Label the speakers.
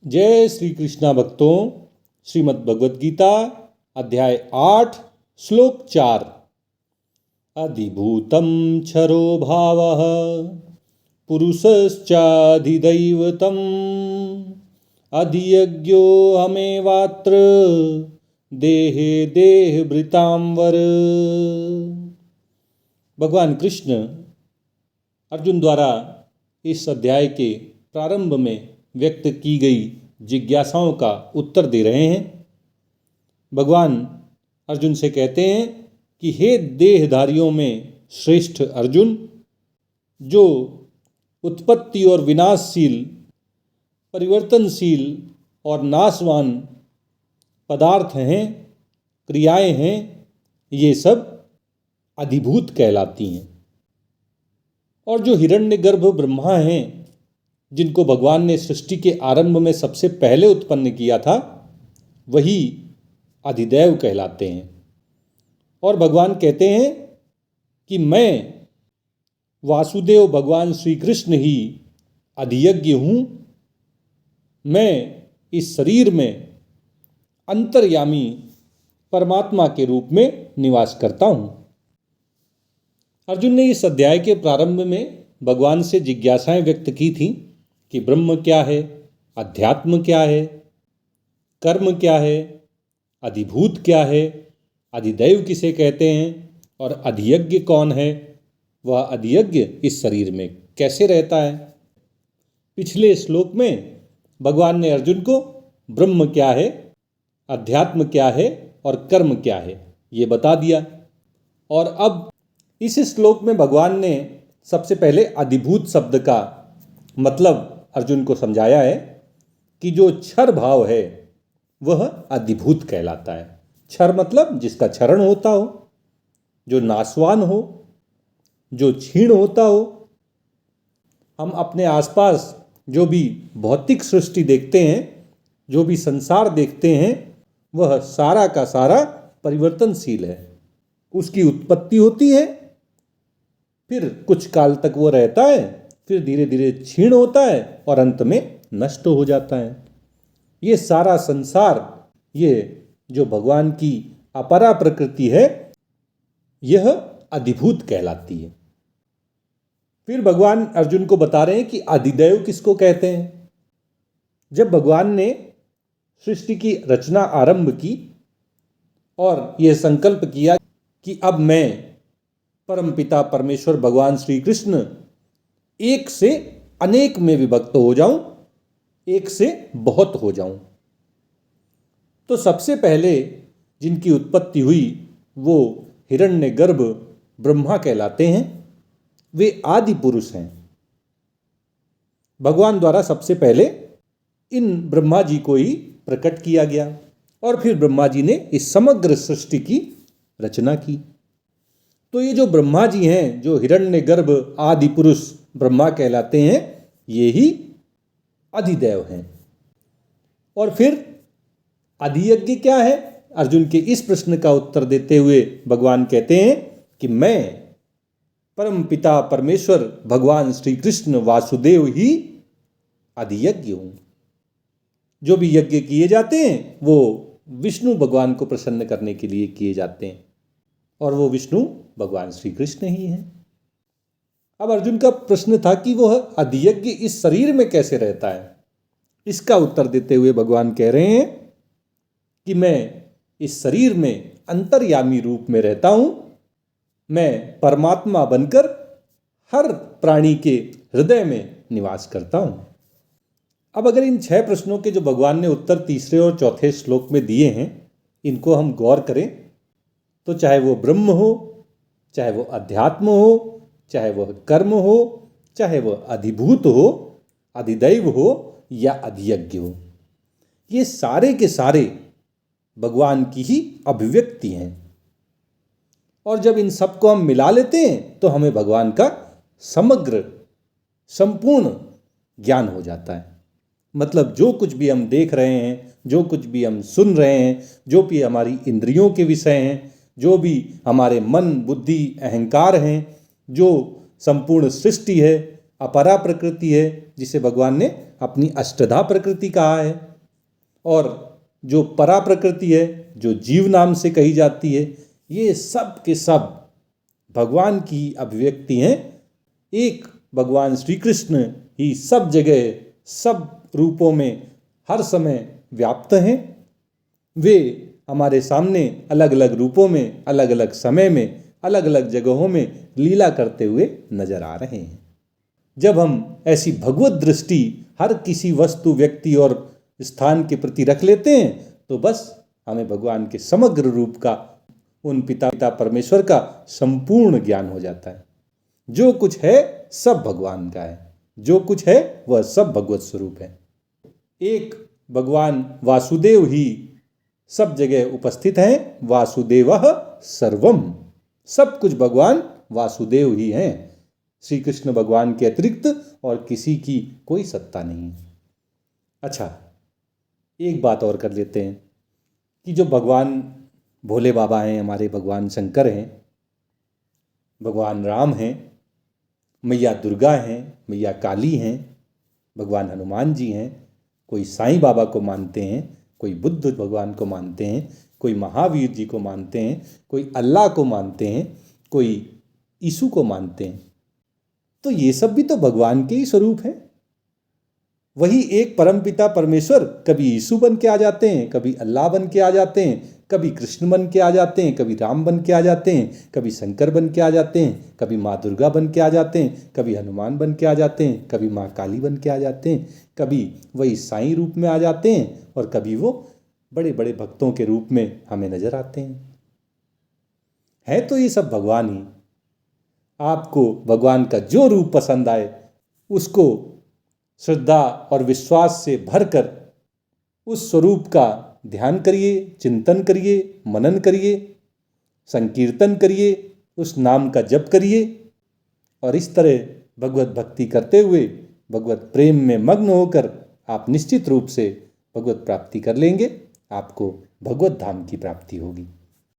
Speaker 1: जय श्री कृष्णा भक्तों। श्रीमद् भगवद गीता अध्याय 8 श्लोक 4। अधिभूतं क्षरो भावः पुरुषश्चाधिदैवतम् अधियज्ञो हमेवात्र देहे देहभृतांवर। भगवान कृष्ण अर्जुन द्वारा इस अध्याय के प्रारंभ में व्यक्त की गई जिज्ञासाओं का उत्तर दे रहे हैं। भगवान अर्जुन से कहते हैं कि हे देहधारियों में श्रेष्ठ अर्जुन, जो उत्पत्ति और विनाशशील, परिवर्तनशील और नाशवान पदार्थ हैं, क्रियाएं हैं, ये सब अधिभूत कहलाती हैं। और जो हिरण्यगर्भ ब्रह्मा हैं, जिनको भगवान ने सृष्टि के आरंभ में सबसे पहले उत्पन्न किया था, वही अधिदैव कहलाते हैं। और भगवान कहते हैं कि मैं वासुदेव भगवान श्री कृष्ण ही अधियज्ञ हूँ। मैं इस शरीर में अंतर्यामी परमात्मा के रूप में निवास करता हूँ। अर्जुन ने इस अध्याय के प्रारंभ में भगवान से जिज्ञासाएं व्यक्त की थी कि ब्रह्म क्या है, अध्यात्म क्या है, कर्म क्या है, अधिभूत क्या है, अधिदैव किसे कहते हैं और अधियज्ञ कौन है, वह अधियज्ञ इस शरीर में कैसे रहता है। पिछले श्लोक में भगवान ने अर्जुन को ब्रह्म क्या है, अध्यात्म क्या है और कर्म क्या है, ये बता दिया। और अब इस श्लोक में भगवान ने सबसे पहले अधिभूत शब्द का मतलब अर्जुन को समझाया है कि जो क्षर भाव है वह अधिभूत कहलाता है। क्षर मतलब जिसका क्षरण होता हो, जो नाशवान हो, जो क्षीण होता हो। हम अपने आसपास जो भी भौतिक सृष्टि देखते हैं, जो भी संसार देखते हैं, वह सारा का सारा परिवर्तनशील है। उसकी उत्पत्ति होती है, फिर कुछ काल तक वो रहता है, फिर धीरे धीरे क्षीण होता है और अंत में नष्ट हो जाता है। ये सारा संसार, ये जो भगवान की अपरा प्रकृति है, यह अधिभूत कहलाती है। फिर भगवान अर्जुन को बता रहे हैं कि अधिदैव किसको कहते हैं। जब भगवान ने सृष्टि की रचना आरंभ की और यह संकल्प किया कि अब मैं परमपिता परमेश्वर भगवान श्री कृष्ण एक से अनेक में विभक्त हो जाऊं, एक से बहुत हो जाऊं, तो सबसे पहले जिनकी उत्पत्ति हुई वो हिरण्यगर्भ ब्रह्मा कहलाते हैं। वे आदि पुरुष हैं। भगवान द्वारा सबसे पहले इन ब्रह्मा जी को ही प्रकट किया गया और फिर ब्रह्मा जी ने इस समग्र सृष्टि की रचना की। तो ये जो ब्रह्मा जी हैं, जो हिरण्यगर्भ आदि पुरुष ब्रह्मा कहलाते हैं, ये ही अधिदैव हैं। और फिर अधियज्ञ क्या है? अर्जुन के इस प्रश्न का उत्तर देते हुए भगवान कहते हैं कि मैं परमपिता परमेश्वर भगवान श्री कृष्ण वासुदेव ही अधियज्ञ हूँ। जो भी यज्ञ किए जाते हैं वो विष्णु भगवान को प्रसन्न करने के लिए किए जाते हैं, और वो विष्णु भगवान श्री कृष्ण ही हैं। अब अर्जुन का प्रश्न था कि वह अधियज्ञ इस शरीर में कैसे रहता है। इसका उत्तर देते हुए भगवान कह रहे हैं कि मैं इस शरीर में अंतर्यामी रूप में रहता हूं। मैं परमात्मा बनकर हर प्राणी के हृदय में निवास करता हूं। अब अगर इन 6 प्रश्नों के जो भगवान ने उत्तर तीसरे और चौथे श्लोक में दिए हैं, इनको हम गौर करें तो चाहे वो ब्रह्म हो, चाहे वो अध्यात्म हो, चाहे वह कर्म हो, चाहे वह अधिभूत हो, अधिदैव हो या अधियज्ञ हो, ये सारे के सारे भगवान की ही अभिव्यक्ति हैं। और जब इन सबको हम मिला लेते हैं तो हमें भगवान का समग्र संपूर्ण ज्ञान हो जाता है। मतलब जो कुछ भी हम देख रहे हैं, जो कुछ भी हम सुन रहे हैं, जो भी हमारी इंद्रियों के विषय हैं, जो भी हमारे मन बुद्धि अहंकार हैं, जो संपूर्ण सृष्टि है, अपरा प्रकृति है जिसे भगवान ने अपनी अष्टधा प्रकृति कहा है, और जो परा प्रकृति है जो जीव नाम से कही जाती है, ये सब के सब भगवान की अभिव्यक्ति हैं। एक भगवान श्री कृष्ण ही सब जगह सब रूपों में हर समय व्याप्त हैं। वे हमारे सामने अलग अलग रूपों में, अलग अलग समय में, अलग अलग जगहों में लीला करते हुए नजर आ रहे हैं। जब हम ऐसी भगवत दृष्टि हर किसी वस्तु, व्यक्ति और स्थान के प्रति रख लेते हैं तो बस हमें भगवान के समग्र रूप का, उन पिता परमेश्वर का संपूर्ण ज्ञान हो जाता है। जो कुछ है सब भगवान का है, जो कुछ है वह सब भगवत स्वरूप है। एक भगवान वासुदेव ही सब जगह उपस्थित हैं। वासुदेवः सर्वम, सब कुछ भगवान वासुदेव ही हैं। श्री कृष्ण भगवान के अतिरिक्त और किसी की कोई सत्ता नहीं है। अच्छा, एक बात और कर लेते हैं कि जो भगवान भोले बाबा हैं, हमारे भगवान शंकर हैं, भगवान राम हैं, मैया दुर्गा हैं, मैया काली हैं, भगवान हनुमान जी हैं, कोई साईं बाबा को मानते हैं, कोई बुद्ध भगवान को मानते हैं, कोई महावीर जी को मानते हैं, कोई अल्लाह को मानते हैं, कोई यीशु को मानते हैं। तो ये सब भी तो भगवान के ही स्वरूप हैं। वही एक परमपिता परमेश्वर कभी यीशु बन के आ जाते हैं, कभी अल्लाह बन के आ जाते हैं, कभी कृष्ण बन के आ जाते हैं, कभी राम बन के आ जाते हैं, कभी शंकर बन के आ जाते हैं, कभी माँ दुर्गा बन के आ जाते हैं, कभी हनुमान बन के आ जाते हैं, कभी माँ काली बन के आ जाते हैं, कभी वही साईं रूप में आ जाते हैं, और कभी वो बड़े बड़े भक्तों के रूप में हमें नजर आते हैं। है तो ये सब भगवान ही। आपको भगवान का जो रूप पसंद आए उसको श्रद्धा और विश्वास से भरकर उस स्वरूप का ध्यान करिए, चिंतन करिए, मनन करिए, संकीर्तन करिए, उस नाम का जप करिए, और इस तरह भगवत भक्ति करते हुए, भगवत प्रेम में मग्न होकर आप निश्चित रूप से भगवत प्राप्ति कर लेंगे। आपको भगवत धाम की प्राप्ति होगी।